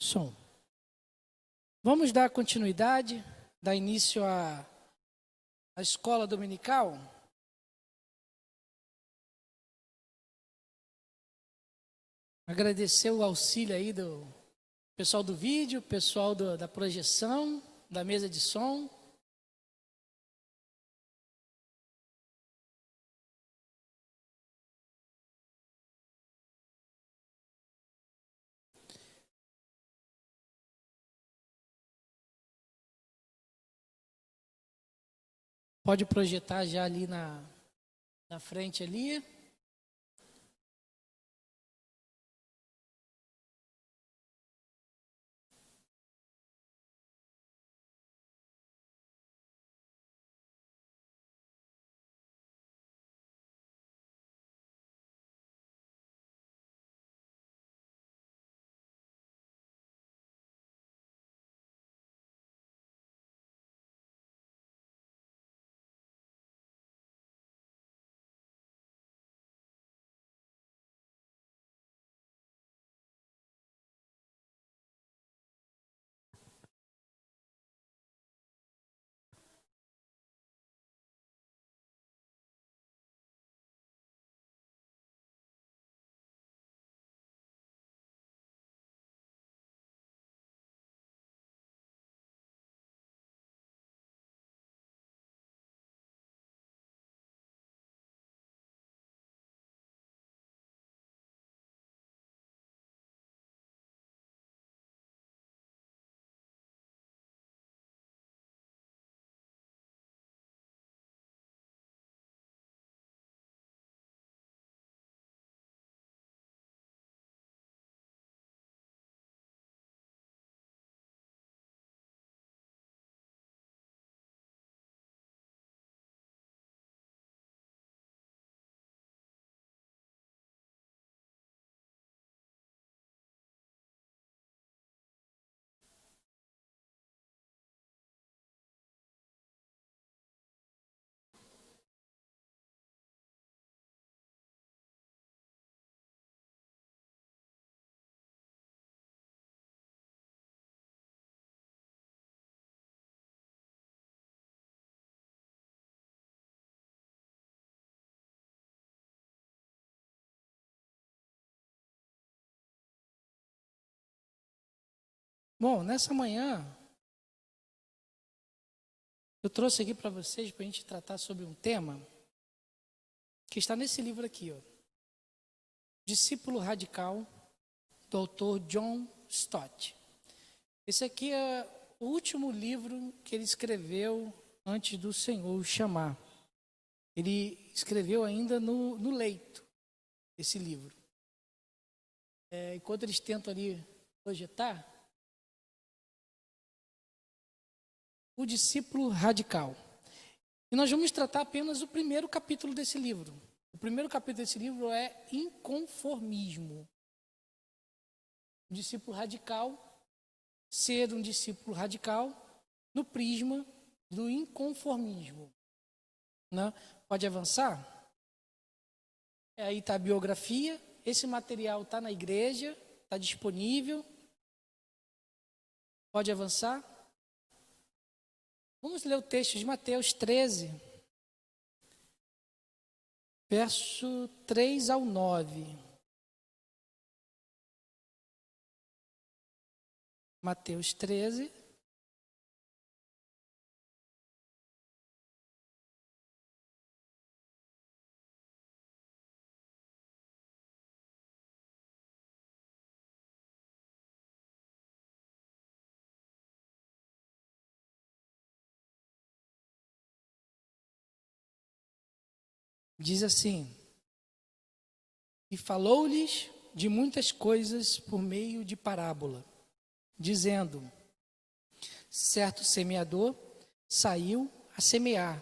Som. Vamos dar continuidade, dar início à escola dominical. Agradecer o auxílio aí do pessoal do vídeo, pessoal da projeção, da mesa de som. Pode projetar já ali na frente ali. Bom, nessa manhã, eu trouxe aqui para vocês, para a gente tratar sobre um tema que está nesse livro aqui, ó. Discípulo Radical, do autor John Stott. Esse aqui é o último livro que ele escreveu antes do Senhor o chamar. Ele escreveu ainda no leito, esse livro. Enquanto eles tentam ali projetar, o discípulo radical. E nós vamos tratar apenas o primeiro capítulo desse livro. O primeiro capítulo desse livro é inconformismo. O discípulo radical, ser um discípulo radical no prisma do inconformismo. Né? Pode avançar? Aí está a biografia. Esse material está na igreja, está disponível. Pode avançar? Vamos ler o texto de Mateus 13, verso 3 ao 9. Mateus 13. Diz assim: e falou-lhes de muitas coisas por meio de parábola, dizendo: certo semeador saiu a semear,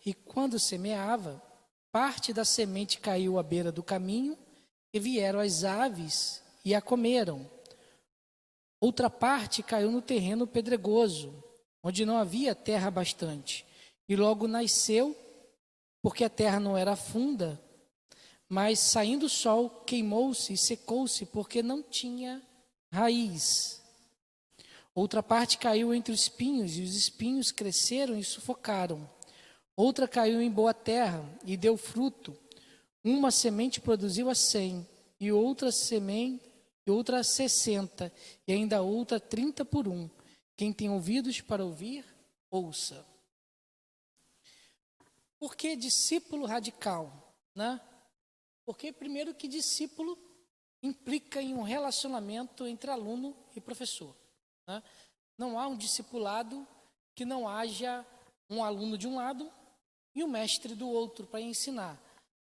e quando semeava, parte da semente caiu à beira do caminho, e vieram as aves e a comeram. Outra parte caiu no terreno pedregoso, onde não havia terra bastante, e logo nasceu, porque a terra não era funda, mas saindo o sol, queimou-se e secou-se, porque não tinha raiz. Outra parte caiu entre os espinhos, e os espinhos cresceram e sufocaram. Outra caiu em boa terra e deu fruto. Uma semente produziu a 100, e outra semente, e outra a 60, e ainda outra 30 por um. Quem tem ouvidos para ouvir, ouça. Por que discípulo radical? Né? Porque, primeiro, que discípulo implica em um relacionamento entre aluno e professor. Né? Não há um discipulado que não haja um aluno de um lado e um mestre do outro para ensinar.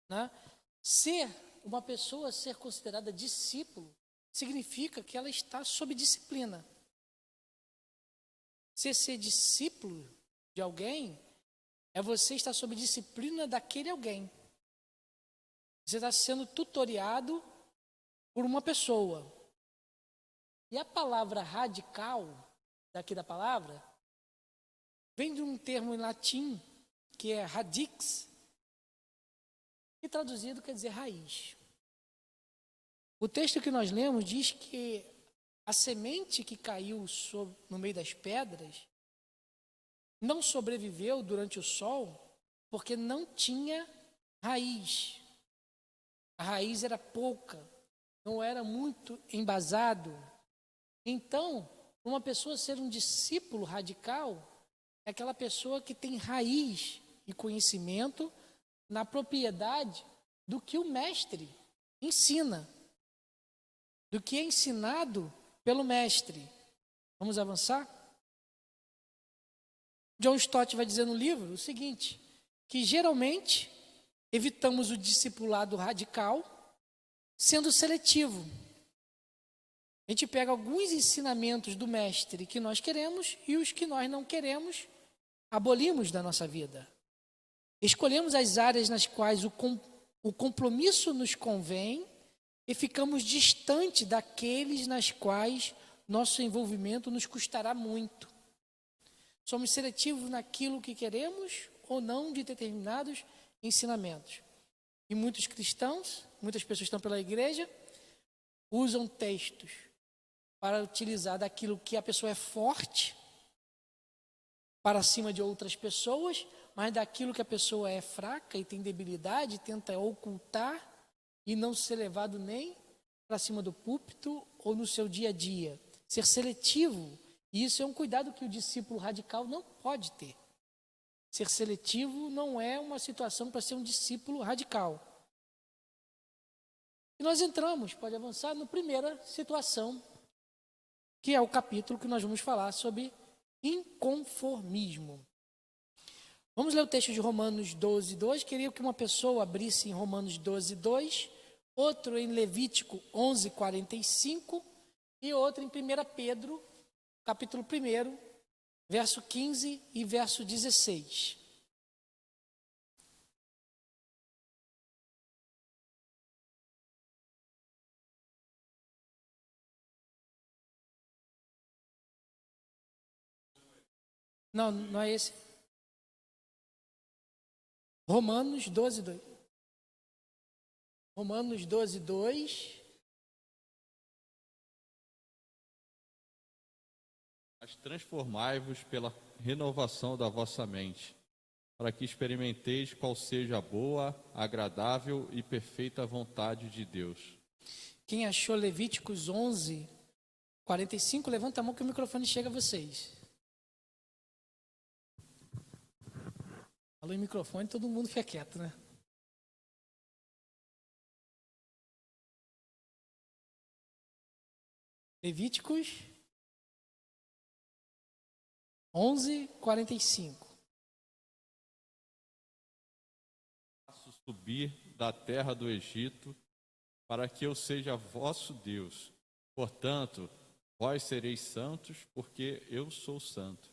Né? Uma pessoa ser considerada discípulo significa que ela está sob disciplina. Ser discípulo de alguém é você estar sob disciplina daquele alguém. Você está sendo tutoriado por uma pessoa. E a palavra radical, daqui da palavra, vem de um termo em latim, que é radix, e traduzido quer dizer raiz. O texto que nós lemos diz que a semente que caiu no meio das pedras não sobreviveu durante o sol porque não tinha raiz. A raiz era pouca, não era muito embasado. Então, uma pessoa ser um discípulo radical é aquela pessoa que tem raiz e conhecimento na propriedade do que o mestre ensina, do que é ensinado pelo mestre. Vamos avançar? John Stott vai dizer no livro o seguinte, que geralmente evitamos o discipulado radical sendo seletivo. A gente pega alguns ensinamentos do mestre que nós queremos e os que nós não queremos, abolimos da nossa vida. Escolhemos as áreas nas quais o compromisso nos convém e ficamos distante daqueles nas quais nosso envolvimento nos custará muito. Somos seletivos naquilo que queremos ou não de determinados ensinamentos. E muitos cristãos, muitas pessoas que estão pela igreja, usam textos para utilizar daquilo que a pessoa é forte para cima de outras pessoas, mas daquilo que a pessoa é fraca e tem debilidade, tenta ocultar e não ser levado nem para cima do púlpito ou no seu dia a dia. Ser seletivo, e isso é um cuidado que o discípulo radical não pode ter. Ser seletivo não é uma situação para ser um discípulo radical. E nós entramos, pode avançar, na primeira situação, que é o capítulo que nós vamos falar sobre inconformismo. Vamos ler o texto de Romanos 12, 2. Queria que uma pessoa abrisse em Romanos 12, 2, outro em Levítico 11, 45 e outro em 1 Pedro, capítulo 1, verso 15 e verso 16. Não, não é esse. Romanos 12, 2. Romanos 12, 2. Mas transformai-vos pela renovação da vossa mente, para que experimenteis qual seja a boa, agradável e perfeita vontade de Deus. Quem achou Levíticos 11, 45, levanta a mão que o microfone chega a vocês. Falou em microfone, todo mundo fica quieto, né? Levíticos 11, 45. Faço subir da terra do Egito, para que eu seja vosso Deus. Portanto, vós sereis santos, porque eu sou santo.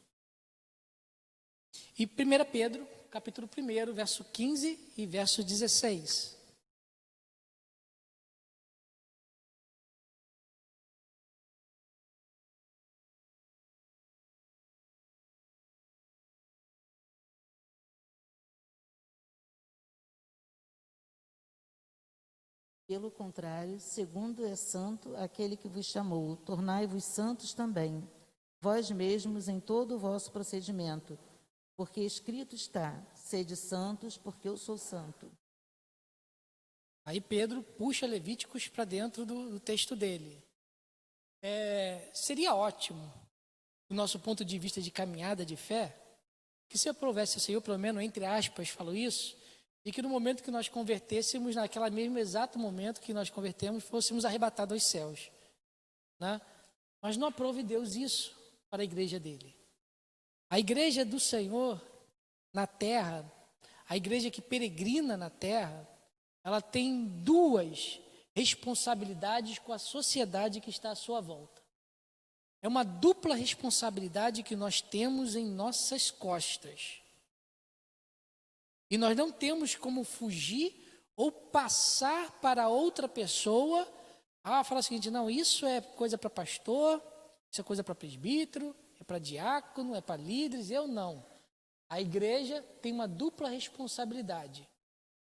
E 1 Pedro, capítulo 1, verso 15 e verso 16. Pelo contrário, segundo é santo aquele que vos chamou, tornai-vos santos também, vós mesmos em todo o vosso procedimento, porque escrito está: sede santos, porque eu sou santo. Aí Pedro puxa Levíticos para dentro do texto dele. Seria ótimo, do nosso ponto de vista de caminhada de fé, que se aprovasse o Senhor, pelo menos entre aspas, falou isso, e que no momento que nós convertêssemos, naquele mesmo exato momento que nós convertemos, fôssemos arrebatados aos céus, né? Mas não aprove Deus isso para a igreja dele. A igreja do Senhor na terra, a igreja que peregrina na terra, ela tem duas responsabilidades com a sociedade que está à sua volta. É uma dupla responsabilidade que nós temos em nossas costas. E nós não temos como fugir ou passar para outra pessoa, falar o seguinte: não, isso é coisa para pastor, isso é coisa para presbítero, é para diácono, é para líderes. Eu não. A igreja tem uma dupla responsabilidade.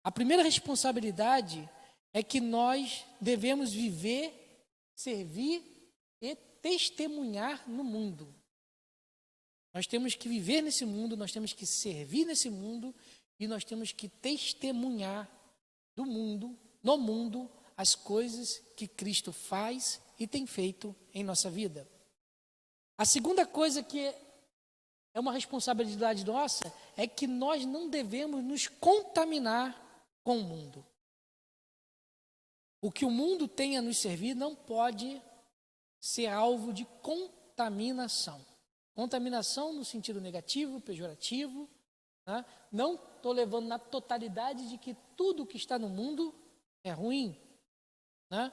A primeira responsabilidade é que nós devemos viver, servir e testemunhar no mundo. Nós temos que viver nesse mundo, nós temos que servir nesse mundo e nós temos que testemunhar no mundo, as coisas que Cristo faz e tem feito em nossa vida. A segunda coisa que é uma responsabilidade nossa é que nós não devemos nos contaminar com o mundo. O que o mundo tem a nos servir não pode ser alvo de contaminação. Contaminação no sentido negativo, pejorativo, né? Não estou levando na totalidade de que tudo que está no mundo é ruim, né?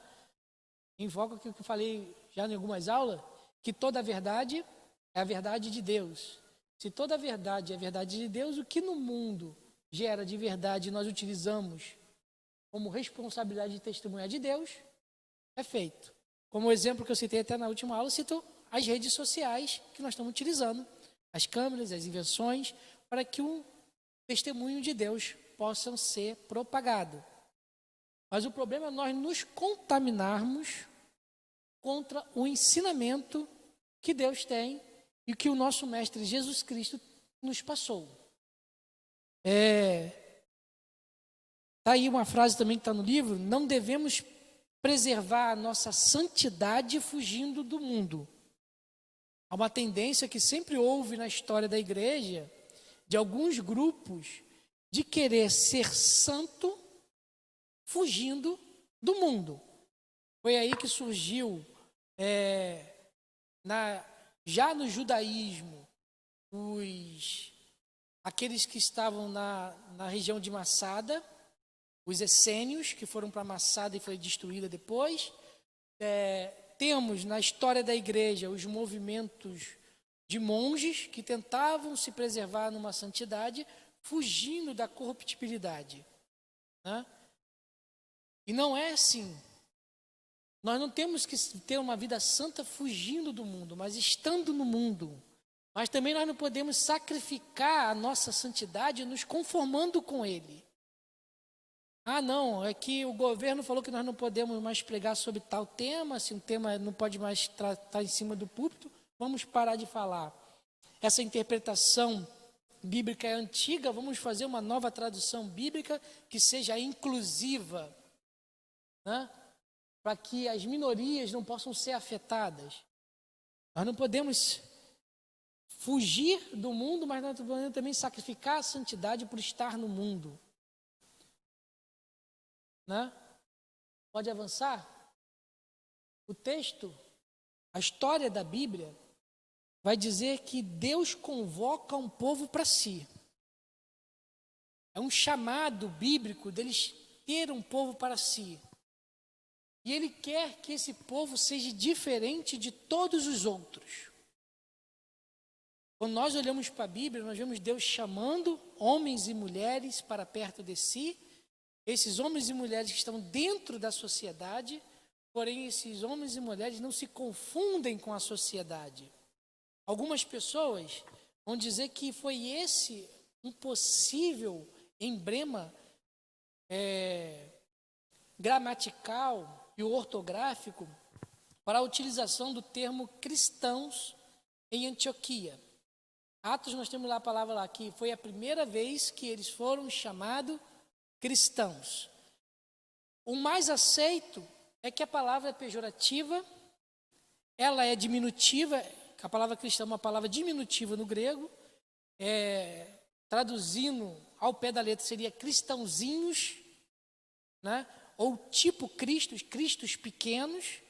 Invoco aquilo que eu falei já em algumas aulas, que toda a verdade é a verdade de Deus. Se toda a verdade é a verdade de Deus, o que no mundo gera de verdade e nós utilizamos como responsabilidade de testemunhar de Deus, é feito. Como o exemplo que eu citei até na última aula, eu cito as redes sociais que nós estamos utilizando, as câmeras, as invenções, para que o testemunho de Deus possa ser propagado. Mas o problema é nós nos contaminarmos contra o ensinamento que Deus tem e que o nosso Mestre Jesus Cristo nos passou. Está aí uma frase também que está no livro: não devemos preservar a nossa santidade fugindo do mundo. Há uma tendência que sempre houve na história da igreja, de alguns grupos, de querer ser santo fugindo do mundo. Foi aí que surgiu, já no judaísmo, aqueles que estavam na região de Massada, os essênios, que foram para Massada e foi destruída depois. Temos na história da igreja os movimentos de monges que tentavam se preservar numa santidade, fugindo da corruptibilidade, né? E não é assim. Nós não temos que ter uma vida santa fugindo do mundo, mas estando no mundo. Mas também nós não podemos sacrificar a nossa santidade nos conformando com ele. Não, é que o governo falou que nós não podemos mais pregar sobre tal tema, se um tema não pode mais tratar em cima do púlpito, vamos parar de falar. Essa interpretação bíblica é antiga, vamos fazer uma nova tradução bíblica que seja inclusiva, né? Para que as minorias não possam ser afetadas. Nós não podemos fugir do mundo, mas nós podemos também sacrificar a santidade por estar no mundo. Né? Pode avançar? O texto, a história da Bíblia, vai dizer que Deus convoca um povo para si. É um chamado bíblico deles ter um povo para si. E Ele quer que esse povo seja diferente de todos os outros. Quando nós olhamos para a Bíblia, nós vemos Deus chamando homens e mulheres para perto de si. Esses homens e mulheres que estão dentro da sociedade, porém esses homens e mulheres não se confundem com a sociedade. Algumas pessoas vão dizer que foi esse um possível emblema gramatical e ortográfico para a utilização do termo cristãos em Antioquia. Atos, nós temos lá a palavra lá, que foi a primeira vez que eles foram chamados cristãos. O mais aceito é que a palavra é pejorativa, ela é diminutiva, a palavra cristã é uma palavra diminutiva no grego, traduzindo ao pé da letra seria cristãozinhos, né? Ou tipo cristos pequenos,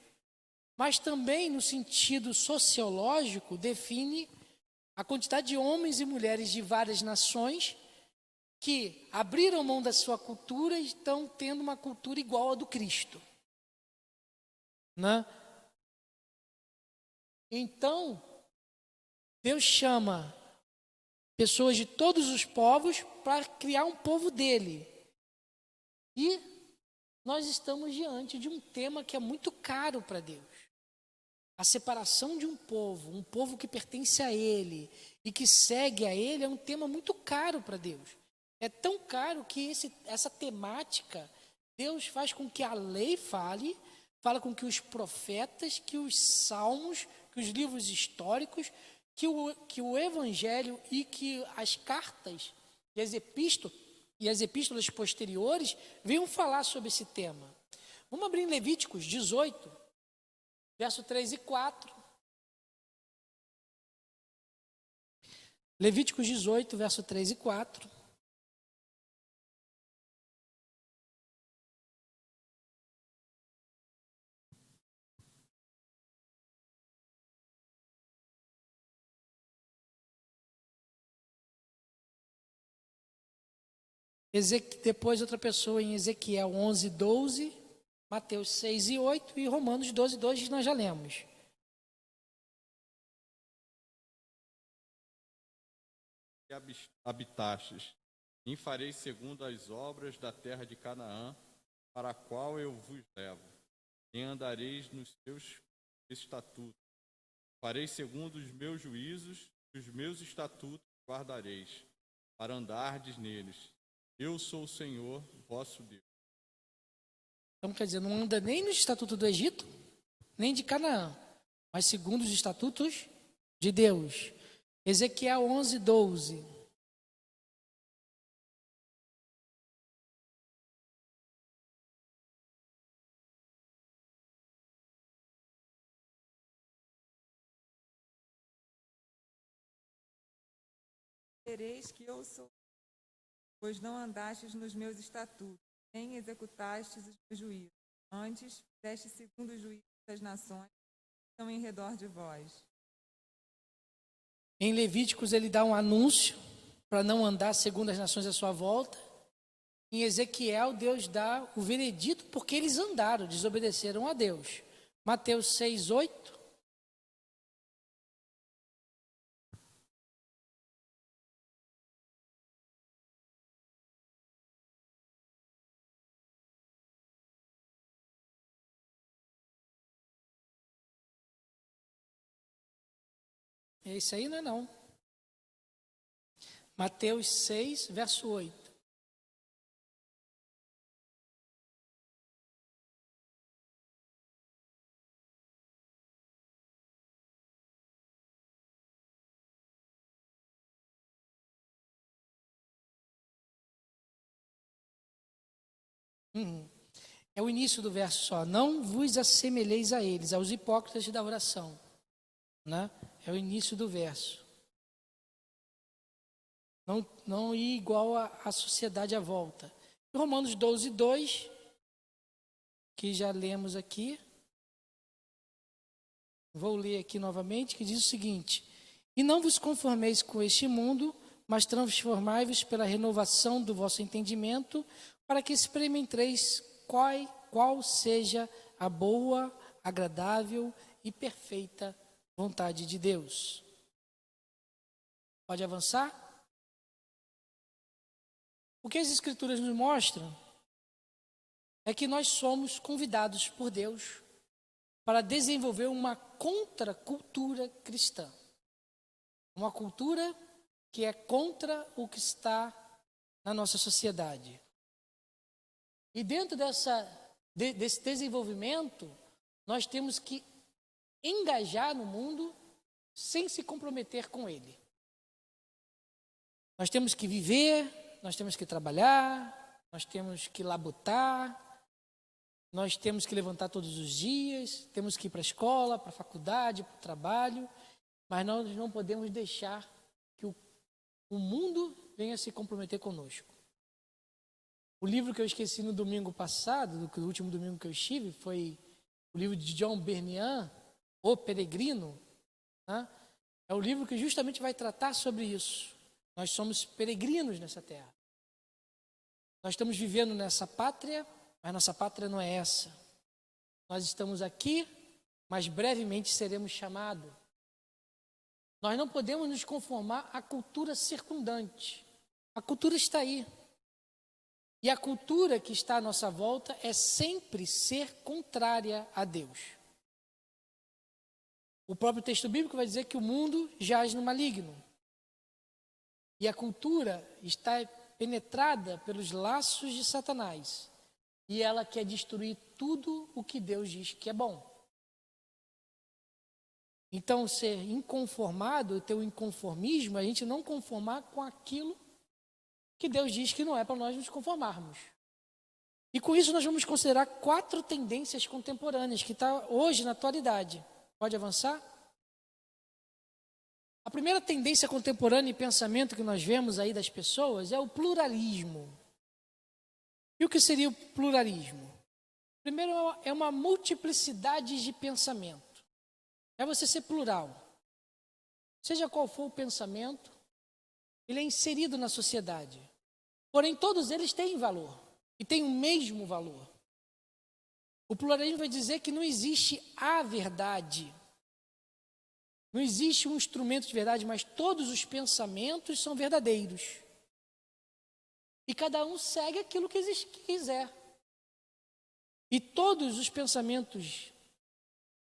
mas também no sentido sociológico define a quantidade de homens e mulheres de várias nações que abriram mão da sua cultura e estão tendo uma cultura igual à do Cristo, né? Então, Deus chama pessoas de todos os povos para criar um povo dele. E nós estamos diante de um tema que é muito caro para Deus. A separação de um povo que pertence a ele e que segue a ele, é um tema muito caro para Deus. É tão caro que essa temática, Deus faz com que a lei fala com que os profetas, que os salmos, que os livros históricos, que o evangelho e que as cartas e as epístolas posteriores venham falar sobre esse tema. Vamos abrir em Levíticos 18, verso 3 e 4. Levíticos 18, verso 3 e 4. Depois outra pessoa em Ezequiel 11, 12, Mateus 6 e 8 e Romanos 12, 2, nós já lemos. E habitastes, e farei segundo as obras da terra de Canaã, para a qual eu vos levo, e andareis nos seus estatutos. Farei segundo os meus juízos, e os meus estatutos guardareis, para andardes neles. Eu sou o Senhor, vosso Deus. Então, quer dizer, não anda nem no estatuto do Egito, nem de Canaã, mas segundo os estatutos de Deus. Ezequiel 11, 12. Vereis que eu sou, pois não andastes nos meus estatutos, nem executastes os meus juízos. Antes, fizeste segundo os juízos das nações que estão em redor de vós. Em Levíticos ele dá um anúncio para não andar segundo as nações à sua volta. Em Ezequiel Deus dá o veredito porque eles andaram, desobedeceram a Deus. Mateus 6, 8. É isso aí, não é não. Mateus 6, verso 8. É o início do verso só. Não vos assemelheis a eles, aos hipócritas da oração. Né? É o início do verso. Não ir igual à sociedade à volta. Romanos 12, 2, que já lemos aqui. Vou ler aqui novamente, que diz o seguinte: e não vos conformeis com este mundo, mas transformai-vos pela renovação do vosso entendimento, para que experimenteis qual seja a boa, agradável e perfeita vontade de Deus. Pode avançar? O que as Escrituras nos mostram é que nós somos convidados por Deus para desenvolver uma contracultura cristã. Uma cultura que é contra o que está na nossa sociedade. E dentro desse desenvolvimento, nós temos que engajar no mundo sem se comprometer com Ele. Nós temos que viver, nós temos que trabalhar, nós temos que labutar, nós temos que levantar todos os dias, temos que ir para a escola, para a faculdade, para o trabalho, mas nós não podemos deixar que o mundo venha se comprometer conosco. O livro que eu esqueci no domingo passado, do último domingo que eu estive, foi o livro de John Bunyan, O Peregrino, né? É o livro que justamente vai tratar sobre isso. Nós somos peregrinos nessa terra. Nós estamos vivendo nessa pátria, mas nossa pátria não é essa. Nós estamos aqui, mas brevemente seremos chamados. Nós não podemos nos conformar à cultura circundante. A cultura está aí. E a cultura que está à nossa volta é sempre ser contrária a Deus. O próprio texto bíblico vai dizer que o mundo jaz no maligno. E a cultura está penetrada pelos laços de Satanás. E ela quer destruir tudo o que Deus diz que é bom. Então, ser inconformado, ter o inconformismo, a gente não conformar com aquilo que Deus diz que não é para nós nos conformarmos. E com isso nós vamos considerar 4 tendências contemporâneas que estão hoje na atualidade. Pode avançar? A primeira tendência contemporânea e pensamento que nós vemos aí das pessoas é o pluralismo. E o que seria o pluralismo? Primeiro, é uma multiplicidade de pensamento. É você ser plural. Seja qual for o pensamento, ele é inserido na sociedade. Porém, todos eles têm valor. E têm o mesmo valor. O pluralismo vai dizer que não existe a verdade. Não existe um instrumento de verdade, mas todos os pensamentos são verdadeiros. E cada um segue aquilo que quiser. E todos os pensamentos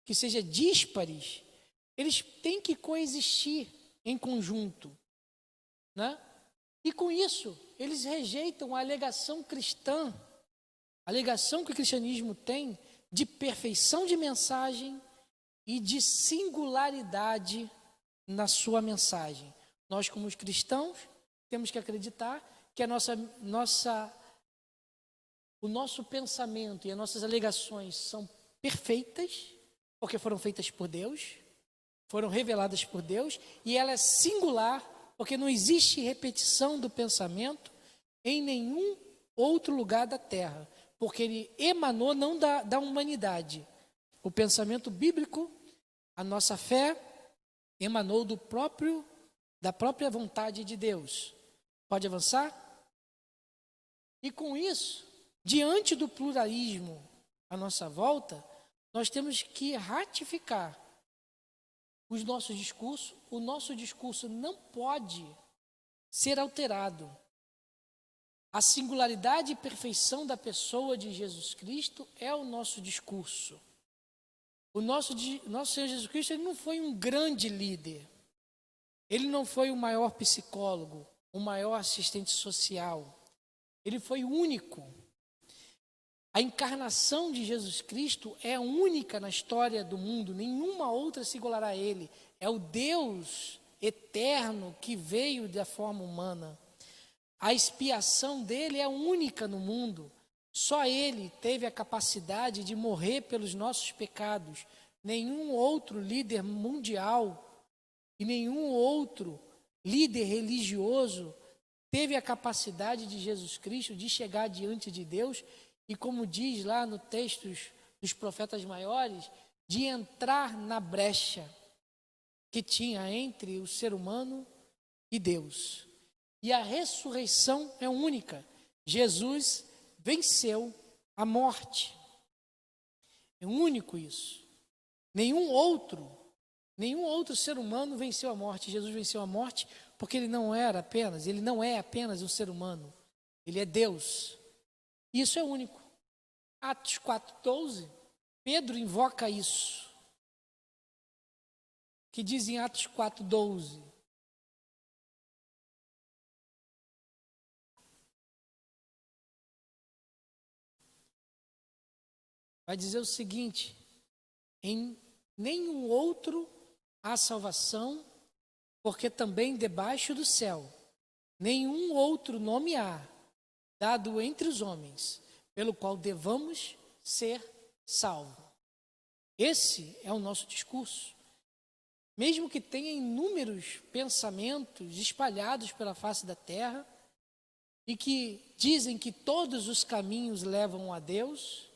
que sejam díspares, eles têm que coexistir em conjunto, né? E com isso, eles rejeitam a alegação cristã, a alegação que o cristianismo tem de perfeição de mensagem e de singularidade na sua mensagem. Nós, como os cristãos, temos que acreditar que o nosso pensamento e as nossas alegações são perfeitas, porque foram feitas por Deus, foram reveladas por Deus, e ela é singular, porque não existe repetição do pensamento em nenhum outro lugar da terra, porque ele emanou não da humanidade. O pensamento bíblico, a nossa fé, emanou da própria vontade de Deus. Pode avançar? E com isso, diante do pluralismo à nossa volta, nós temos que ratificar os nossos discursos. O nosso discurso não pode ser alterado. A singularidade e perfeição da pessoa de Jesus Cristo é o nosso discurso. O nosso Senhor Jesus Cristo, ele não foi um grande líder. Ele não foi o maior psicólogo, o maior assistente social. Ele foi único. A encarnação de Jesus Cristo é única na história do mundo, nenhuma outra se igualará a ele. É o Deus eterno que veio da forma humana. A expiação dele é única no mundo. Só ele teve a capacidade de morrer pelos nossos pecados. Nenhum outro líder mundial e nenhum outro líder religioso teve a capacidade de Jesus Cristo de chegar diante de Deus e, como diz lá no texto dos profetas maiores, de entrar na brecha que tinha entre o ser humano e Deus. E a ressurreição é única. Jesus venceu a morte. É único isso. Nenhum outro ser humano venceu a morte. Jesus venceu a morte porque ele não é apenas um ser humano. Ele é Deus. Isso é único. Atos 4:12, Pedro invoca isso. Que diz em Atos 4:12. Vai dizer o seguinte: em nenhum outro há salvação, porque também debaixo do céu nenhum outro nome há, dado entre os homens, pelo qual devamos ser salvos. Esse é o nosso discurso. Mesmo que tenha inúmeros pensamentos espalhados pela face da terra e que dizem que todos os caminhos levam a Deus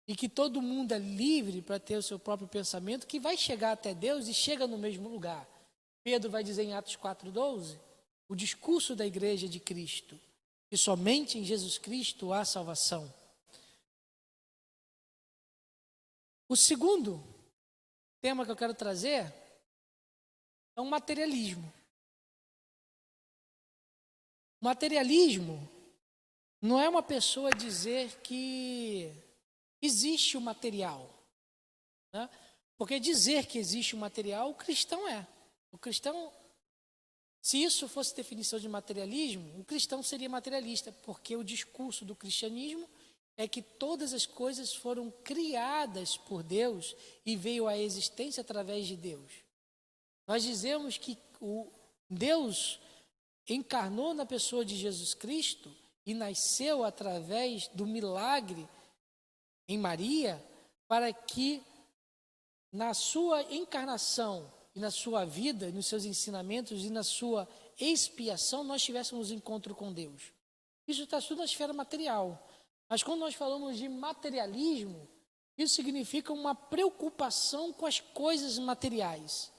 e que todo mundo é livre para ter o seu próprio pensamento, que vai chegar até Deus e chega no mesmo lugar. Pedro vai dizer em Atos 4,12, o discurso da igreja de Cristo, que somente em Jesus Cristo há salvação. O segundo tema que eu quero trazer é o materialismo. O materialismo não é uma pessoa dizer que existe o material, né? Porque dizer que existe o material, o cristão é. O cristão, se isso fosse definição de materialismo, o cristão seria materialista, porque o discurso do cristianismo é que todas as coisas foram criadas por Deus e veio à existência através de Deus. Nós dizemos que o Deus encarnou na pessoa de Jesus Cristo e nasceu através do milagre em Maria, para que na sua encarnação e na sua vida, nos seus ensinamentos e na sua expiação, nós tivéssemos encontro com Deus. Isso está tudo na esfera material. Mas quando nós falamos de materialismo, isso significa uma preocupação com as coisas materiais.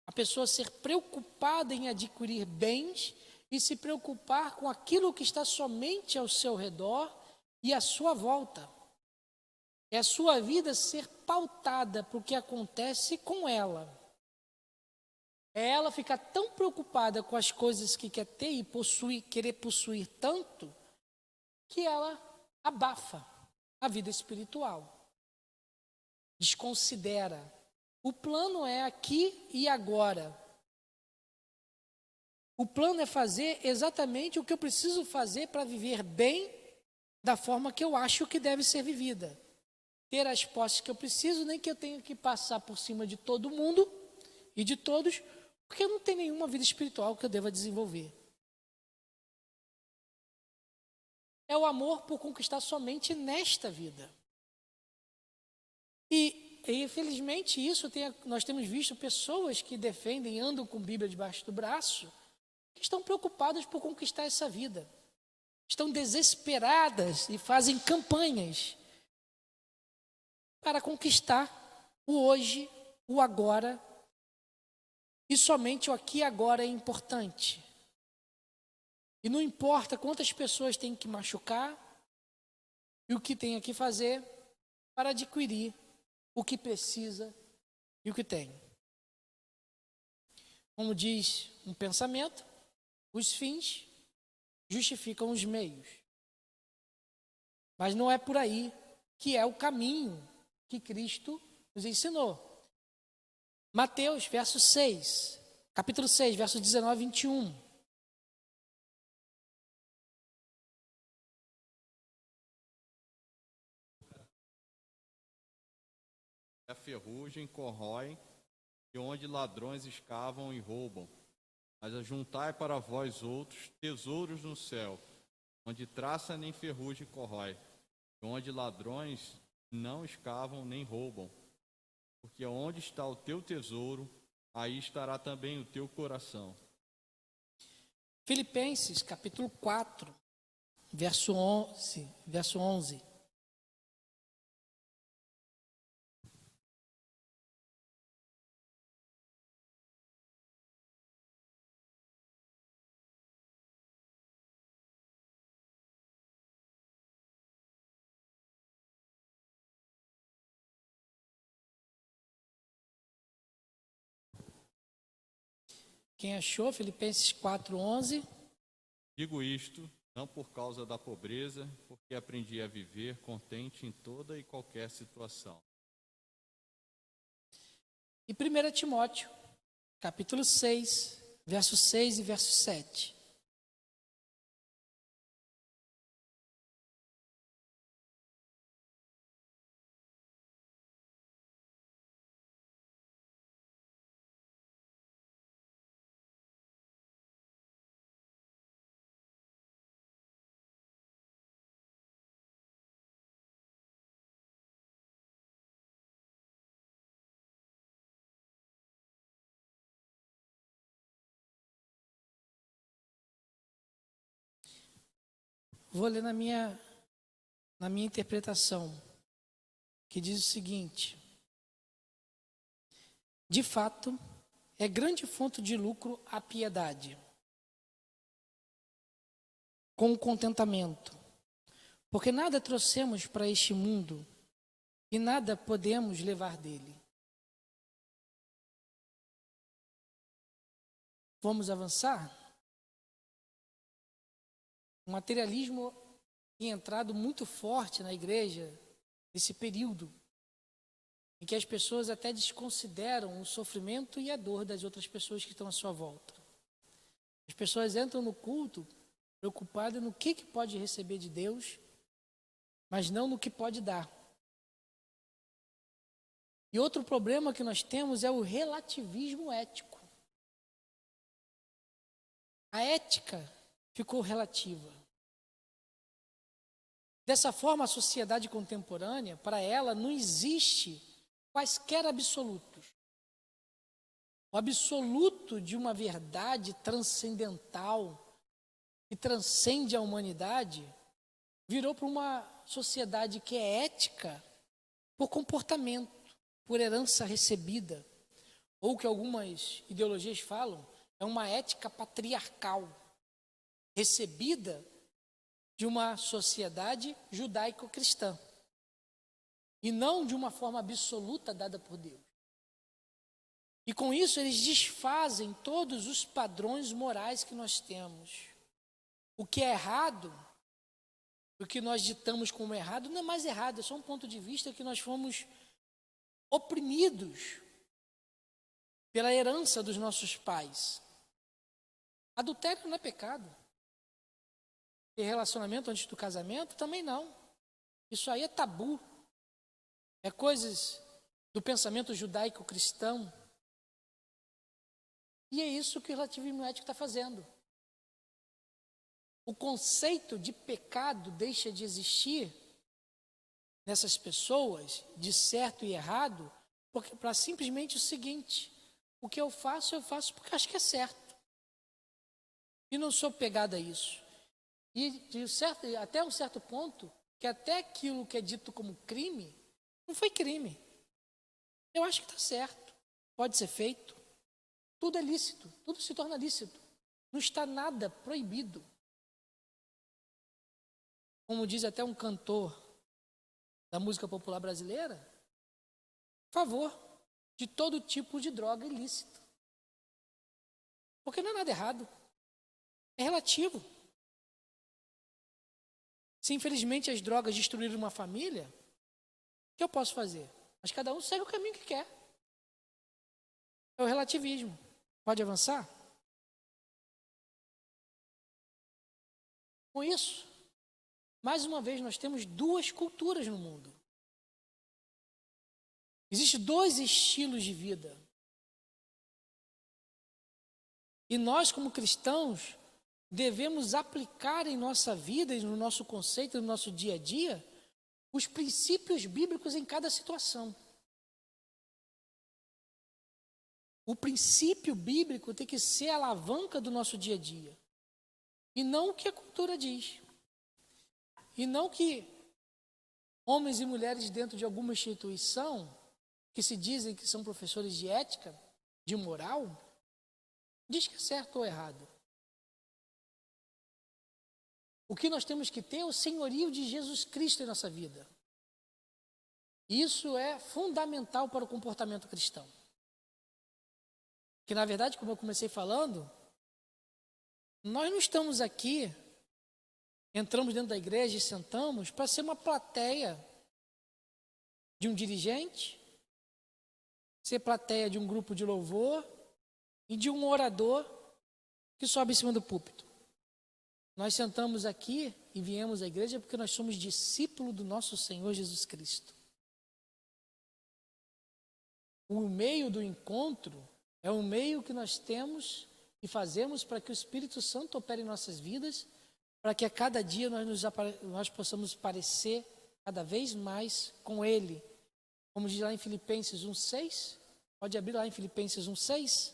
A pessoa ser preocupada em adquirir bens e se preocupar com aquilo que está somente ao seu redor e à sua volta. É a sua vida ser pautada por o que acontece com ela. É ela ficar tão preocupada com as coisas que quer ter e querer possuir tanto, que ela abafa a vida espiritual. Desconsidera. O plano é aqui e agora. O plano é fazer exatamente o que eu preciso fazer para viver bem da forma que eu acho que deve ser vivida. Ter as posses que eu preciso, nem que eu tenha que passar por cima de todo mundo e de todos, porque eu não tenho nenhuma vida espiritual que eu deva desenvolver. É o amor por conquistar somente nesta vida. E infelizmente, nós temos visto pessoas que defendem, andam com Bíblia debaixo do braço, que estão preocupadas por conquistar essa vida. Estão desesperadas e fazem campanhas para conquistar o hoje, o agora, e somente o aqui e agora é importante. E não importa quantas pessoas tem que machucar e o que tem que fazer para adquirir o que precisa e o que tem. Como diz um pensamento, os fins justificam os meios. Mas não é por aí que é o caminho que Cristo nos ensinou. Mateus, verso 6, capítulo 6, versos 19 e 21. A ferrugem corrói, e onde ladrões escavam e roubam. Mas ajuntai para vós outros tesouros no céu, onde traça nem ferrugem corrói, e onde ladrões não escavam nem roubam. Porque onde está o teu tesouro, aí estará também o teu coração. Filipenses, capítulo 4, verso 11. Quem achou? Filipenses 4:11. Digo isto, não por causa da pobreza, porque aprendi a viver contente em toda e qualquer situação. E 1 Timóteo, capítulo 6, verso 6 e verso 7. Vou ler na minha interpretação, que diz o seguinte: de fato, é grande fonte de lucro a piedade, com o contentamento, porque nada trouxemos para este mundo e nada podemos levar dele. Vamos avançar? O materialismo tem entrado muito forte na igreja nesse período, em que as pessoas até desconsideram o sofrimento e a dor das outras pessoas que estão à sua volta. As pessoas entram no culto preocupadas no que pode receber de Deus, mas não no que pode dar. E outro problema que nós temos é o relativismo ético. A ética ficou relativa. Dessa forma, a sociedade contemporânea, para ela, não existe quaisquer absolutos. O absoluto de uma verdade transcendental que transcende a humanidade virou para uma sociedade que é ética por comportamento, por herança recebida, ou que algumas ideologias falam, é uma ética patriarcal, recebida de uma sociedade judaico-cristã, e não de uma forma absoluta dada por Deus. E com isso eles desfazem todos os padrões morais que nós temos. O que é errado, o que nós ditamos como errado, não é mais errado, é só um ponto de vista que nós fomos oprimidos pela herança dos nossos pais. Adultério não é pecado. Ter relacionamento antes do casamento também não. Isso aí é tabu. É coisas do pensamento judaico-cristão. E é isso que o relativismo ético está fazendo. O conceito de pecado deixa de existir nessas pessoas, de certo e errado, para simplesmente o seguinte: o que eu faço porque acho que é certo. E não sou pegado a isso. E até um certo ponto, que até aquilo que é dito como crime, não foi crime. Eu acho que está certo, pode ser feito. Tudo é lícito, tudo se torna lícito. Não está nada proibido. Como diz até um cantor da música popular brasileira, a favor de todo tipo de droga ilícita. Porque não é nada errado. É relativo. Se infelizmente as drogas destruíram uma família, o que eu posso fazer? Mas cada um segue o caminho que quer. É o relativismo. Pode avançar? Com isso, mais uma vez, nós temos duas culturas no mundo. Existem dois estilos de vida. E nós, como cristãos, devemos aplicar em nossa vida e no nosso conceito, no nosso dia a dia, os princípios bíblicos em cada situação. O princípio bíblico tem que ser a alavanca do nosso dia a dia. E não o que a cultura diz. E não que homens e mulheres dentro de alguma instituição, que se dizem que são professores de ética, de moral, diz que é certo ou errado. O que nós temos que ter é o senhorio de Jesus Cristo em nossa vida. Isso é fundamental para o comportamento cristão. Que, na verdade, como eu comecei falando, nós não estamos aqui, entramos dentro da igreja e sentamos para ser uma plateia de um dirigente, ser plateia de um grupo de louvor e de um orador que sobe em cima do púlpito. Nós sentamos aqui e viemos à igreja porque nós somos discípulos do nosso Senhor Jesus Cristo. O meio do encontro é um meio que nós temos e fazemos para que o Espírito Santo opere em nossas vidas, para que a cada dia nós possamos parecer cada vez mais com Ele. Como diz lá em Filipenses 1,6, pode abrir lá em Filipenses 1,6,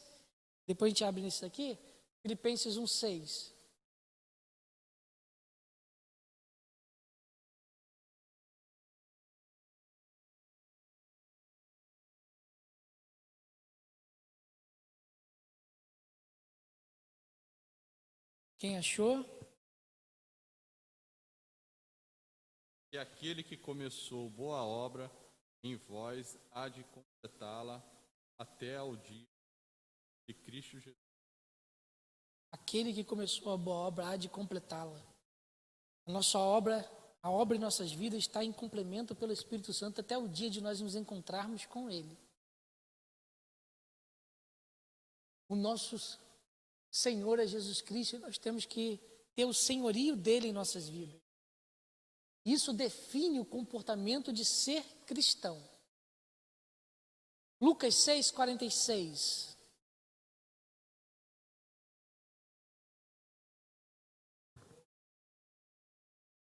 depois a gente abre nisso aqui, Filipenses 1,6. Quem achou? E aquele que começou boa obra em vós há de completá-la até ao dia de Cristo Jesus. Aquele que começou a boa obra há de completá-la. A nossa obra, a obra em nossas vidas está em complemento pelo Espírito Santo até o dia de nós nos encontrarmos com Ele. O nosso Senhor é Jesus Cristo e nós temos que ter o senhorio dele em nossas vidas. Isso define o comportamento de ser cristão. Lucas 6:46.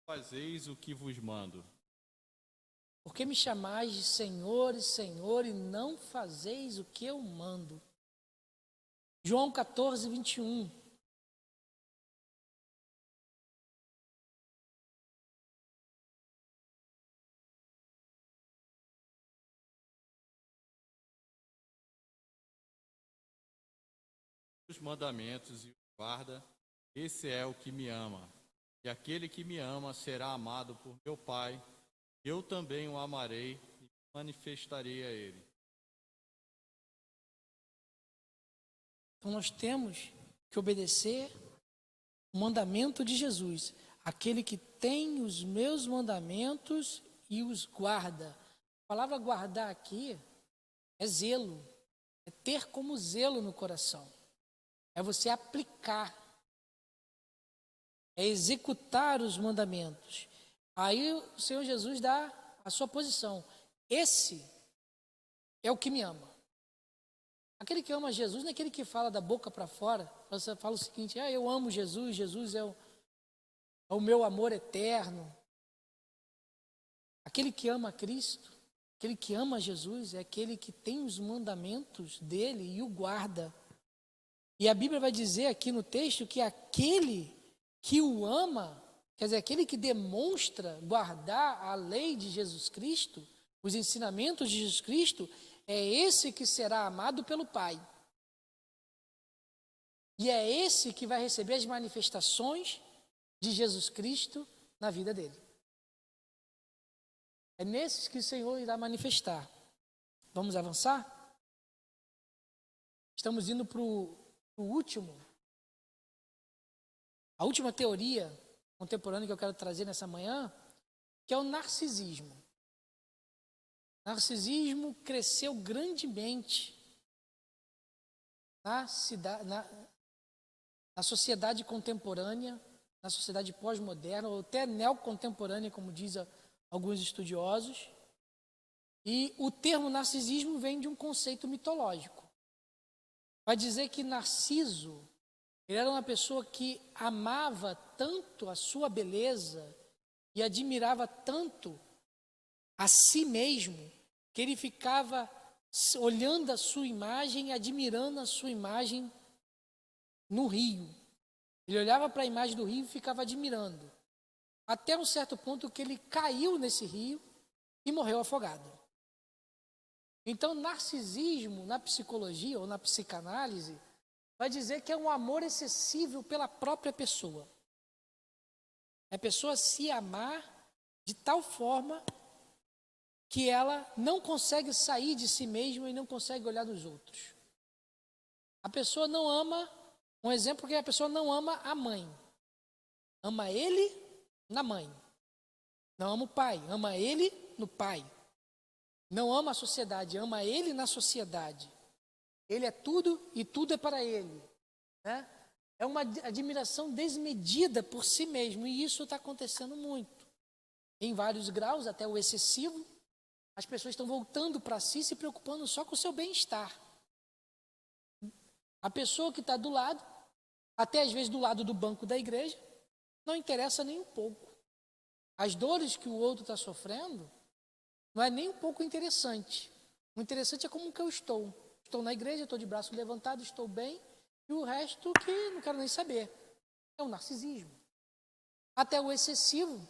Fazeis o que vos mando. Por que me chamais de Senhor, e não fazeis o que eu mando? João 14:21. Os mandamentos e os guarda, esse é o que me ama. E aquele que me ama será amado por meu Pai. Eu também o amarei e manifestarei a ele. Então nós temos que obedecer o mandamento de Jesus. Aquele que tem os meus mandamentos e os guarda. A palavra guardar aqui é zelo, é ter como zelo no coração. É você aplicar, é executar os mandamentos. Aí o Senhor Jesus dá a sua posição. Esse é o que me ama. Aquele que ama Jesus não é aquele que fala da boca para fora. Você fala o seguinte: eu amo Jesus, Jesus é o meu amor eterno. Aquele que ama Cristo, aquele que ama Jesus, é aquele que tem os mandamentos dele e o guarda. E a Bíblia vai dizer aqui no texto que aquele que o ama, quer dizer, aquele que demonstra guardar a lei de Jesus Cristo, os ensinamentos de Jesus Cristo, é esse que será amado pelo Pai. E é esse que vai receber as manifestações de Jesus Cristo na vida dele. É nesses que o Senhor irá manifestar. Vamos avançar? Estamos indo para a última teoria contemporânea que eu quero trazer nessa manhã, que é o narcisismo. O narcisismo cresceu grandemente na sociedade contemporânea, na sociedade pós-moderna, ou até neocontemporânea, como dizem alguns estudiosos. E o termo narcisismo vem de um conceito mitológico. Vai dizer que Narciso, ele era uma pessoa que amava tanto a sua beleza e admirava tanto a si mesmo, que ele ficava olhando a sua imagem, admirando a sua imagem no rio. Ele olhava para a imagem do rio e ficava admirando. Até um certo ponto que ele caiu nesse rio e morreu afogado. Então, narcisismo na psicologia ou na psicanálise vai dizer que é um amor excessivo pela própria pessoa. É a pessoa se amar de tal forma que ela não consegue sair de si mesma e não consegue olhar nos outros. A pessoa não ama, um exemplo que a pessoa não ama a mãe. Ama ele na mãe. Não ama o pai, ama ele no pai. Não ama a sociedade, ama ele na sociedade. Ele é tudo e tudo é para ele. Né? É uma admiração desmedida por si mesmo, e isso está acontecendo muito. Em vários graus, até o excessivo, as pessoas estão voltando para si, se preocupando só com o seu bem-estar. A pessoa que está do lado, até às vezes do lado do banco da igreja, não interessa nem um pouco. As dores que o outro está sofrendo não é nem um pouco interessante. O interessante é como que eu estou. Estou na igreja, estou de braço levantado, estou bem, e o resto que não quero nem saber. É o narcisismo. Até o excessivo,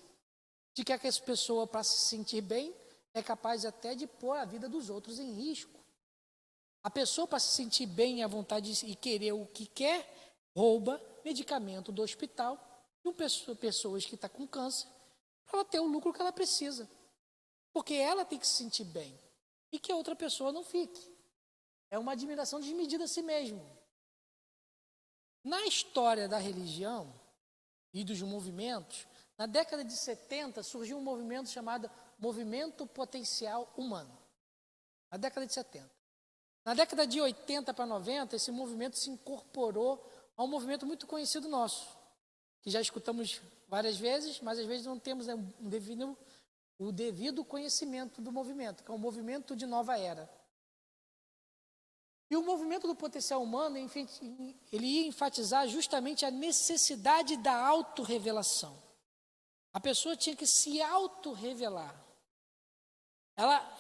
de que essa pessoa, para se sentir bem, é capaz até de pôr a vida dos outros em risco. A pessoa, para se sentir bem à vontade e querer o que quer, rouba medicamento do hospital de pessoas que estão com câncer para ela ter o lucro que ela precisa. Porque ela tem que se sentir bem e que a outra pessoa não fique. É uma admiração desmedida a si mesmo. Na história da religião e dos movimentos, na década de 70 surgiu um movimento chamado Movimento Potencial Humano. Na década de 70. Na década de 80 para 90, esse movimento se incorporou a um movimento muito conhecido nosso, que já escutamos várias vezes, mas às vezes não temos o devido conhecimento do movimento, que é um movimento de nova era. E o movimento do potencial humano, ele ia enfatizar justamente a necessidade da autorrevelação. A pessoa tinha que se autorrevelar.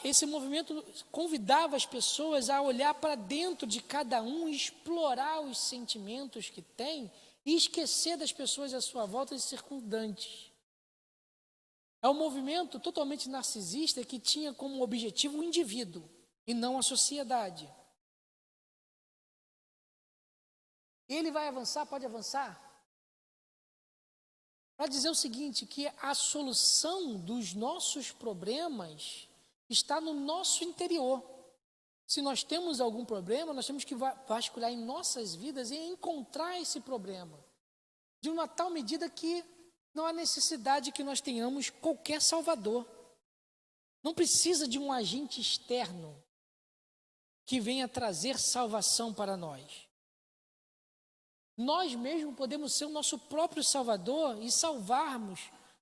Esse movimento convidava as pessoas a olhar para dentro de cada um, explorar os sentimentos que tem e esquecer das pessoas à sua volta e circundantes. É um movimento totalmente narcisista que tinha como objetivo o indivíduo e não a sociedade. Ele vai avançar, pode avançar, para dizer o seguinte, que a solução dos nossos problemas está no nosso interior. Se nós temos algum problema, nós temos que vasculhar em nossas vidas e encontrar esse problema. De uma tal medida que não há necessidade que nós tenhamos qualquer salvador. Não precisa de um agente externo que venha trazer salvação para nós. Nós mesmos podemos ser o nosso próprio salvador e salvarmos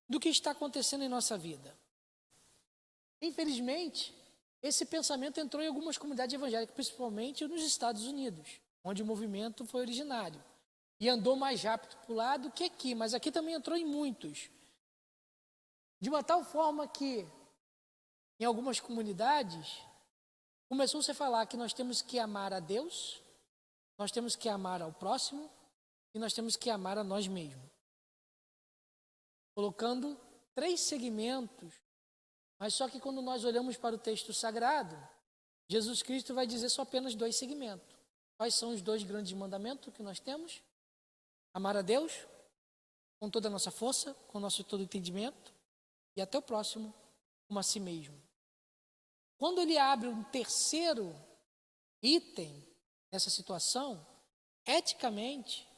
do que está acontecendo em nossa vida. Infelizmente, esse pensamento entrou em algumas comunidades evangélicas, principalmente nos Estados Unidos, onde o movimento foi originário. E andou mais rápido para o lado que aqui, mas aqui também entrou em muitos. De uma tal forma que, em algumas comunidades, começou-se a falar que nós temos que amar a Deus, nós temos que amar ao próximo e nós temos que amar a nós mesmos. Colocando 3 segmentos, mas só que quando nós olhamos para o texto sagrado, Jesus Cristo vai dizer só apenas 2 segmentos. Quais são os 2 grandes mandamentos que nós temos? Amar a Deus com toda a nossa força, com o nosso todo entendimento, e até o próximo, como a si mesmo. Quando ele abre um terceiro item nessa situação, eticamente,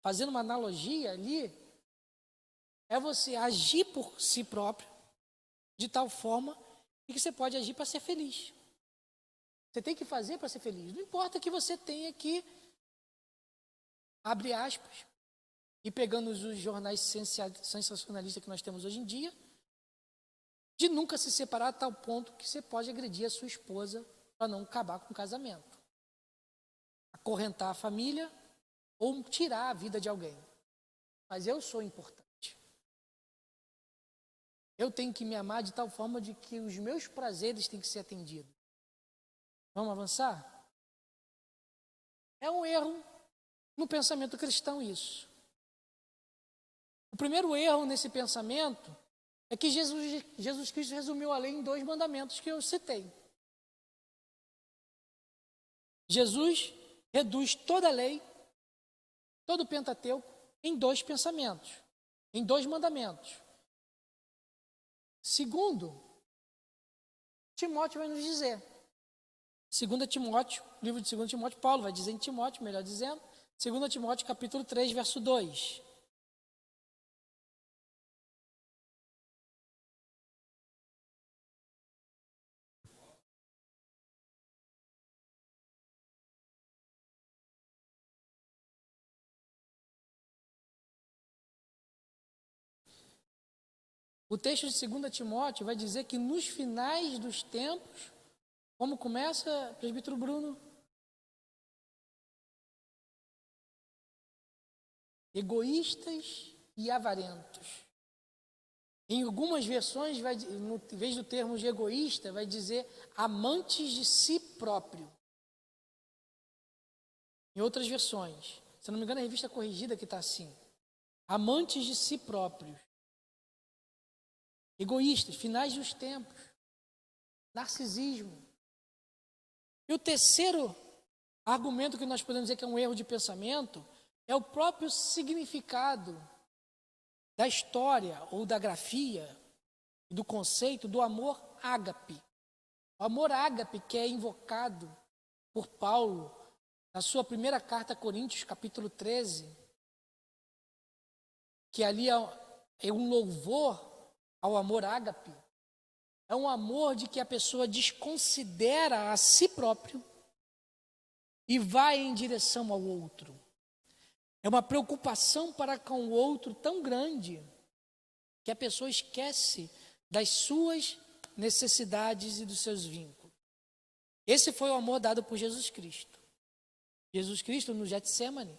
fazendo uma analogia ali, é você agir por si próprio, de tal forma que você pode agir para ser feliz. Você tem que fazer para ser feliz. Não importa que você tenha que, abre aspas, e pegando os jornais sensacionalistas que nós temos hoje em dia, de nunca se separar a tal ponto que você pode agredir a sua esposa para não acabar com o casamento. Acorrentar a família ou tirar a vida de alguém. Mas eu sou importante. Eu tenho que me amar de tal forma de que os meus prazeres têm que ser atendidos. Vamos avançar? É um erro no pensamento cristão isso. O primeiro erro nesse pensamento é que Jesus Cristo resumiu a lei em 2 mandamentos que eu citei. Jesus reduz toda a lei, todo o Pentateuco, em 2 pensamentos, em 2 mandamentos. Segundo, Timóteo vai nos dizer. 2 Timóteo, livro de 2 Timóteo, Paulo vai dizer em Timóteo, melhor dizendo, 2 Timóteo capítulo 3, verso 2. O texto de 2 Timóteo vai dizer que nos finais dos tempos, como começa, presbítero Bruno? Egoístas e avarentos. Em algumas versões, em vez do termo de egoísta, vai dizer amantes de si próprio. Em outras versões, se não me engano, a revista corrigida que está assim. Amantes de si próprios. Egoístas, finais dos tempos. Narcisismo. E o terceiro argumento que nós podemos dizer que é um erro de pensamento é o próprio significado da história ou da grafia, do conceito do amor ágape. O amor ágape que é invocado por Paulo na sua primeira carta a Coríntios, capítulo 13, que ali é um louvor ao amor ágape, é um amor de que a pessoa desconsidera a si próprio e vai em direção ao outro. É uma preocupação para com o outro tão grande que a pessoa esquece das suas necessidades e dos seus vínculos. Esse foi o amor dado por Jesus Cristo. Jesus Cristo, no Getsêmani,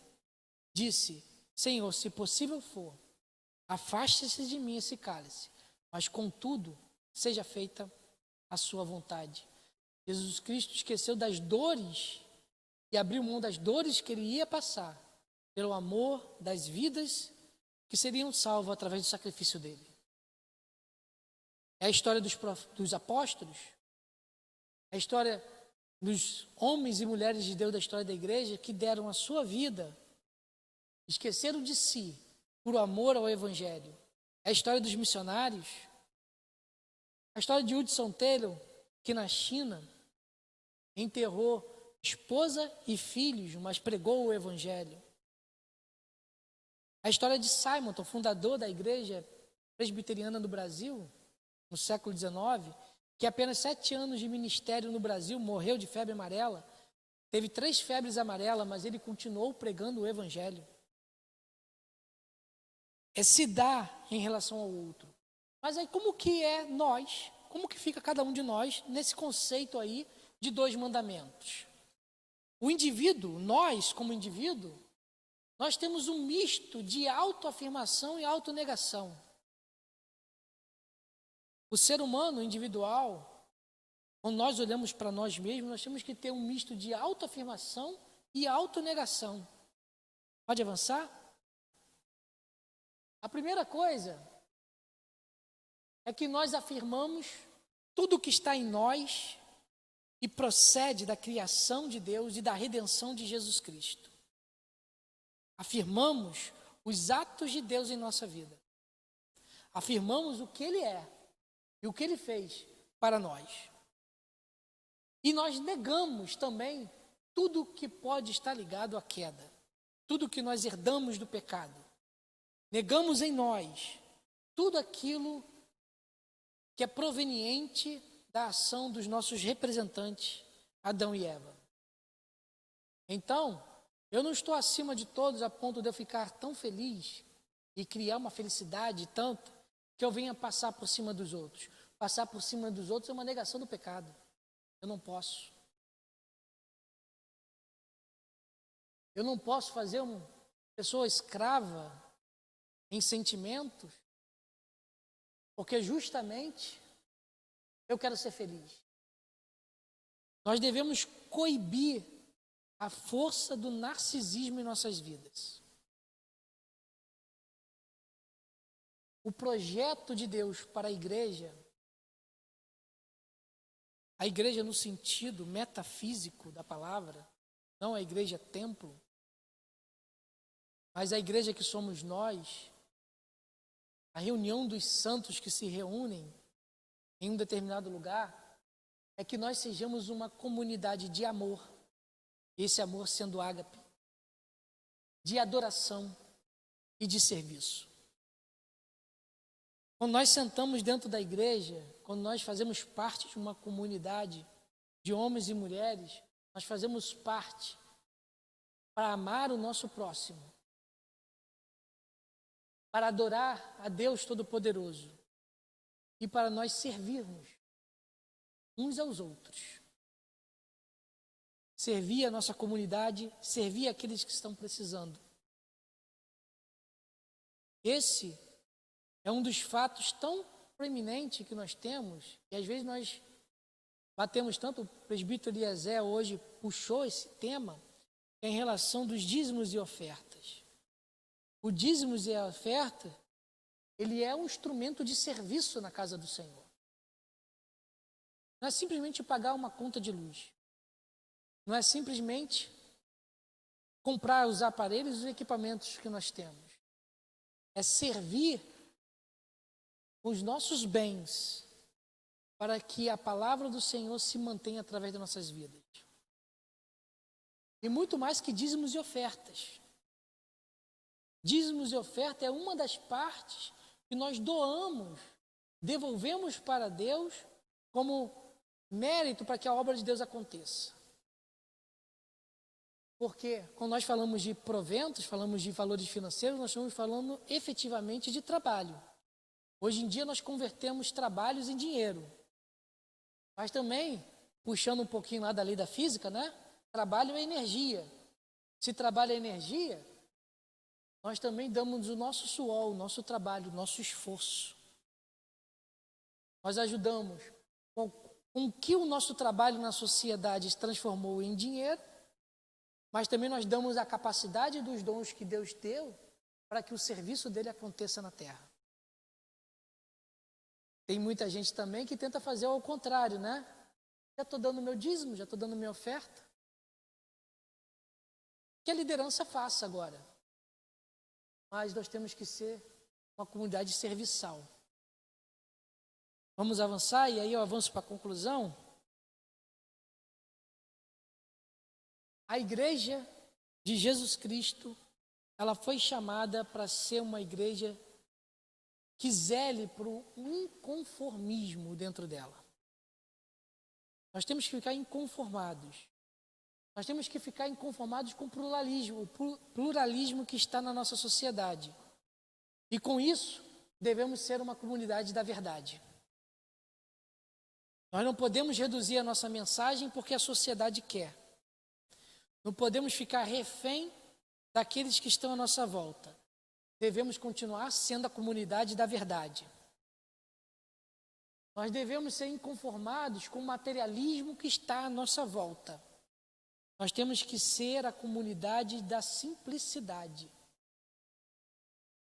disse: Senhor, se possível for, afaste-se de mim esse cálice, mas contudo, seja feita a sua vontade. Jesus Cristo esqueceu das dores e abriu mão das dores que ele ia passar pelo amor das vidas que seriam salvas através do sacrifício dele. É a história dos apóstolos, é a história dos homens e mulheres de Deus da história da igreja que deram a sua vida, esqueceram de si por amor ao evangelho. É a história dos missionários, a história de Hudson Taylor, que na China enterrou esposa e filhos, mas pregou o evangelho. A história de Simonton, fundador da igreja presbiteriana do Brasil, no século XIX, que apenas 7 anos de ministério no Brasil, morreu de febre amarela, teve 3 febres amarelas, mas ele continuou pregando o evangelho. É se dar em relação ao outro. Mas aí como que é nós, como que fica cada um de nós nesse conceito aí de 2 mandamentos? O indivíduo, nós como indivíduo, nós temos um misto de autoafirmação e autonegação. O ser humano individual, quando nós olhamos para nós mesmos, nós temos que ter um misto de autoafirmação e autonegação. Pode avançar? A primeira coisa é que nós afirmamos tudo o que está em nós e procede da criação de Deus e da redenção de Jesus Cristo. Afirmamos os atos de Deus em nossa vida. Afirmamos o que Ele é e o que Ele fez para nós. E nós negamos também tudo que pode estar ligado à queda, tudo que nós herdamos do pecado. Negamos em nós tudo aquilo que é proveniente da ação dos nossos representantes, Adão e Eva. Então, eu não estou acima de todos a ponto de eu ficar tão feliz e criar uma felicidade tanto que eu venha passar por cima dos outros. Passar por cima dos outros é uma negação do pecado. Eu não posso. Eu não posso fazer uma pessoa escrava em sentimentos, porque justamente eu quero ser feliz. Nós devemos coibir a força do narcisismo em nossas vidas. O projeto de Deus para a igreja no sentido metafísico da palavra, não a igreja templo, mas a igreja que somos nós, a reunião dos santos que se reúnem em um determinado lugar, é que nós sejamos uma comunidade de amor, esse amor sendo ágape, de adoração e de serviço. Quando nós sentamos dentro da igreja, quando nós fazemos parte de uma comunidade de homens e mulheres, nós fazemos parte para amar o nosso próximo, para adorar a Deus Todo-Poderoso e para nós servirmos uns aos outros. Servir a nossa comunidade, servir aqueles que estão precisando. Esse é um dos fatos tão preeminentes que nós temos, e às vezes nós batemos tanto, o presbítero Eliezer hoje puxou esse tema, que é em relação dos dízimos e ofertas. O dízimos e a oferta, ele é um instrumento de serviço na casa do Senhor. Não é simplesmente pagar uma conta de luz. Não é simplesmente comprar os aparelhos e os equipamentos que nós temos. É servir os nossos bens para que a palavra do Senhor se mantenha através das nossas vidas. E muito mais que dízimos e ofertas. Dízimos e oferta é uma das partes que nós doamos, devolvemos para Deus como mérito para que a obra de Deus aconteça. Porque quando nós falamos de proventos, falamos de valores financeiros, nós estamos falando efetivamente de trabalho. Hoje em dia nós convertemos trabalhos em dinheiro. Mas também, puxando um pouquinho lá da lei da física, né? Trabalho é energia. Se trabalho é energia, nós também damos o nosso suor, o nosso trabalho, o nosso esforço. Nós ajudamos com que o nosso trabalho na sociedade se transformou em dinheiro, mas também nós damos a capacidade dos dons que Deus deu para que o serviço dele aconteça na terra. Tem muita gente também que tenta fazer ao contrário, né? Já estou dando meu dízimo, já estou dando minha oferta. Que a liderança faça agora. Mas nós temos que ser uma comunidade serviçal. Vamos avançar, e aí eu avanço para a conclusão. A igreja de Jesus Cristo, ela foi chamada para ser uma igreja que zele por um inconformismo dentro dela. Nós temos que ficar inconformados. Nós temos que ficar inconformados com o pluralismo que está na nossa sociedade. E com isso, devemos ser uma comunidade da verdade. Nós não podemos reduzir a nossa mensagem porque a sociedade quer. Não podemos ficar refém daqueles que estão à nossa volta. Devemos continuar sendo a comunidade da verdade. Nós devemos ser inconformados com o materialismo que está à nossa volta. Nós temos que ser a comunidade da simplicidade.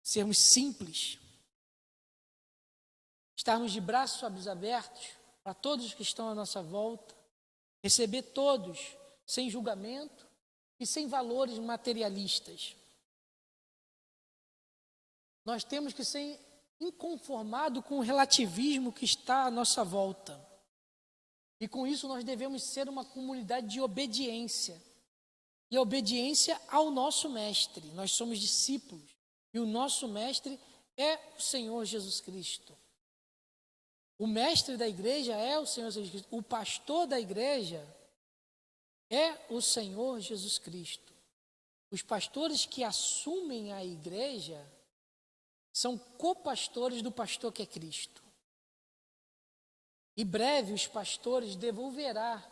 Sermos simples. Estarmos de braços abertos para todos que estão à nossa volta. Receber todos sem julgamento e sem valores materialistas. Nós temos que ser inconformados com o relativismo que está à nossa volta. E com isso nós devemos ser uma comunidade de obediência. E a obediência ao nosso mestre. Nós somos discípulos. E o nosso mestre é o Senhor Jesus Cristo. O mestre da igreja é o Senhor Jesus Cristo. O pastor da igreja é o Senhor Jesus Cristo. Os pastores que assumem a igreja são copastores do pastor que é Cristo. E breve os pastores devolverá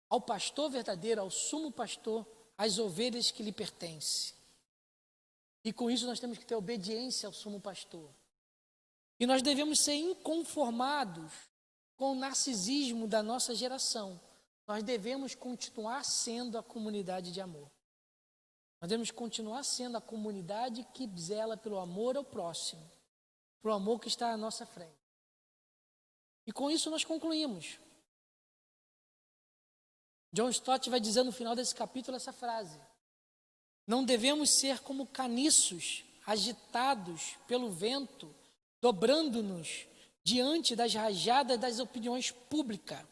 ao pastor verdadeiro, ao sumo pastor, as ovelhas que lhe pertencem. E com isso nós temos que ter obediência ao sumo pastor. E nós devemos ser inconformados com o narcisismo da nossa geração. Nós devemos continuar sendo a comunidade de amor. Nós devemos continuar sendo a comunidade que zela pelo amor ao próximo, pelo amor que está à nossa frente. E com isso nós concluímos. John Stott vai dizer no final desse capítulo essa frase: não devemos ser como caniços agitados pelo vento, dobrando-nos diante das rajadas das opiniões públicas,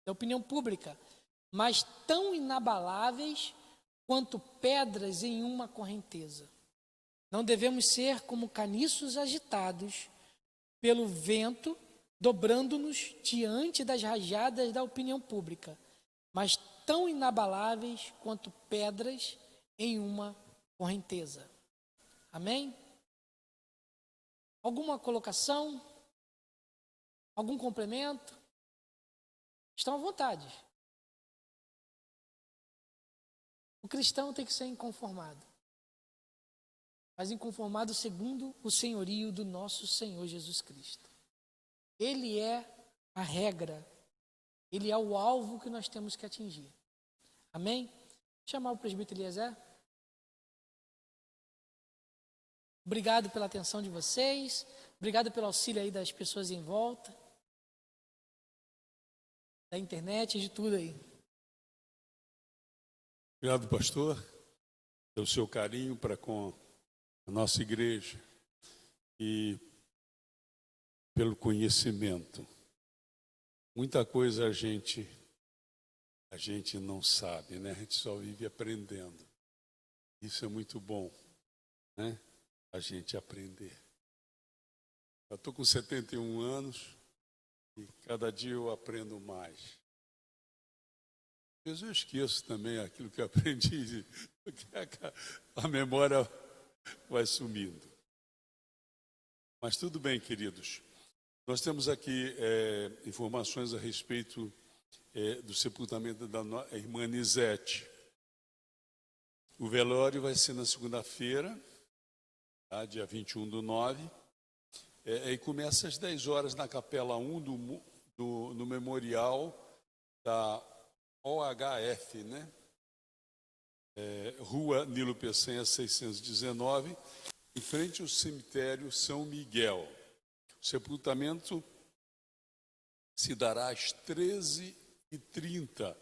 da opinião pública, mas tão inabaláveis quanto pedras em uma correnteza. Não devemos ser como caniços agitados pelo vento, dobrando-nos diante das rajadas da opinião pública, mas tão inabaláveis quanto pedras em uma correnteza. Amém? Alguma colocação? Algum complemento? Estão à vontade. O cristão tem que ser inconformado, mas inconformado segundo o senhorio do nosso Senhor Jesus Cristo. Ele é a regra, ele é o alvo que nós temos que atingir. Amém? Vou chamar o presbítero Eliezer. Obrigado pela atenção de vocês, obrigado pelo auxílio aí das pessoas em volta, da internet, de tudo aí. Obrigado, pastor, pelo seu carinho para com a nossa igreja e pelo conhecimento. Muita coisa a gente não sabe, né? A gente só vive aprendendo. Isso é muito bom, né? A gente aprender. Eu estou com 71 anos e cada dia eu aprendo mais. Às vezes eu esqueço também aquilo que eu aprendi, porque a memória vai sumindo. Mas tudo bem, queridos. Nós temos aqui informações a respeito do sepultamento da irmã Nisete. O velório vai ser na segunda-feira, tá, dia 21/9, e começa às 10 horas na Capela 1 no memorial da OHF, né? Rua Nilo Peçanha, 619, em frente ao cemitério São Miguel. O sepultamento se dará às 13h30,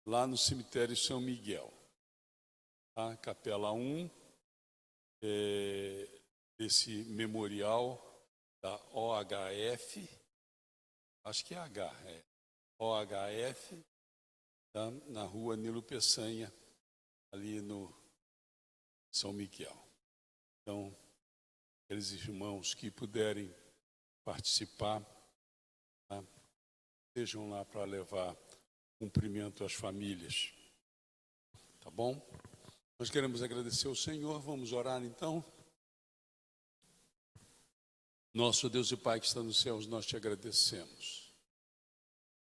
lá no cemitério São Miguel. A Capela 1, desse memorial da OHF, acho que é OHF, tá, na rua Nilo Peçanha, ali no São Miguel. Então, aqueles irmãos que puderem participar, tá, estejam lá para levar cumprimento às famílias. Tá bom? Nós queremos agradecer ao Senhor. Vamos orar então. Nosso Deus e Pai que está nos céus, nós te agradecemos,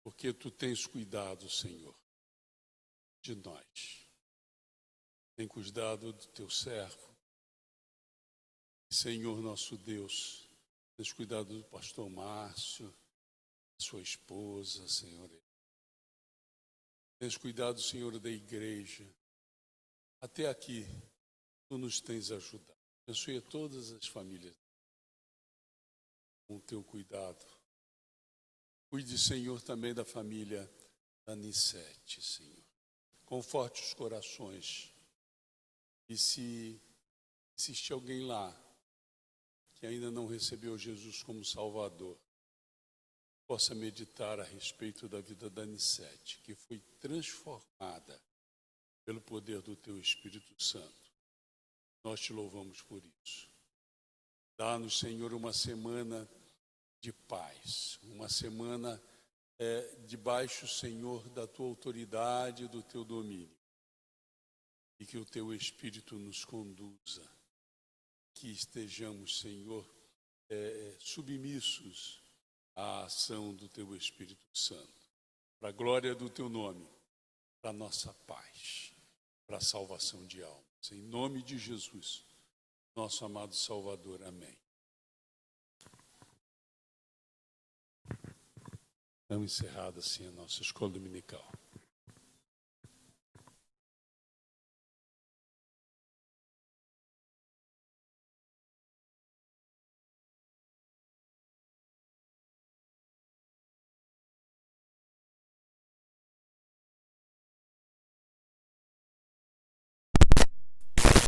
porque tu tens cuidado, Senhor, de nós. Tem cuidado do teu servo. Senhor, nosso Deus, tens cuidado do pastor Márcio, sua esposa, Senhor. Tens cuidado, Senhor, da igreja. Até aqui, tu nos tens ajudado. Abençoe a todas as famílias com o teu cuidado. Cuide, Senhor, também da família da Nisete, Senhor. Conforte os corações. E se existe alguém lá que ainda não recebeu Jesus como Salvador, possa meditar a respeito da vida da Nisete, que foi transformada pelo poder do teu Espírito Santo. Nós te louvamos por isso. Dá-nos, Senhor, uma semana de paz, uma semana debaixo, Senhor, da tua autoridade e do teu domínio. E que o teu Espírito nos conduza, que estejamos, Senhor, submissos à ação do teu Espírito Santo, para a glória do teu nome, para a nossa paz, para a salvação de almas. Em nome de Jesus, nosso amado Salvador. Amém. Estamos encerrados assim a nossa escola dominical.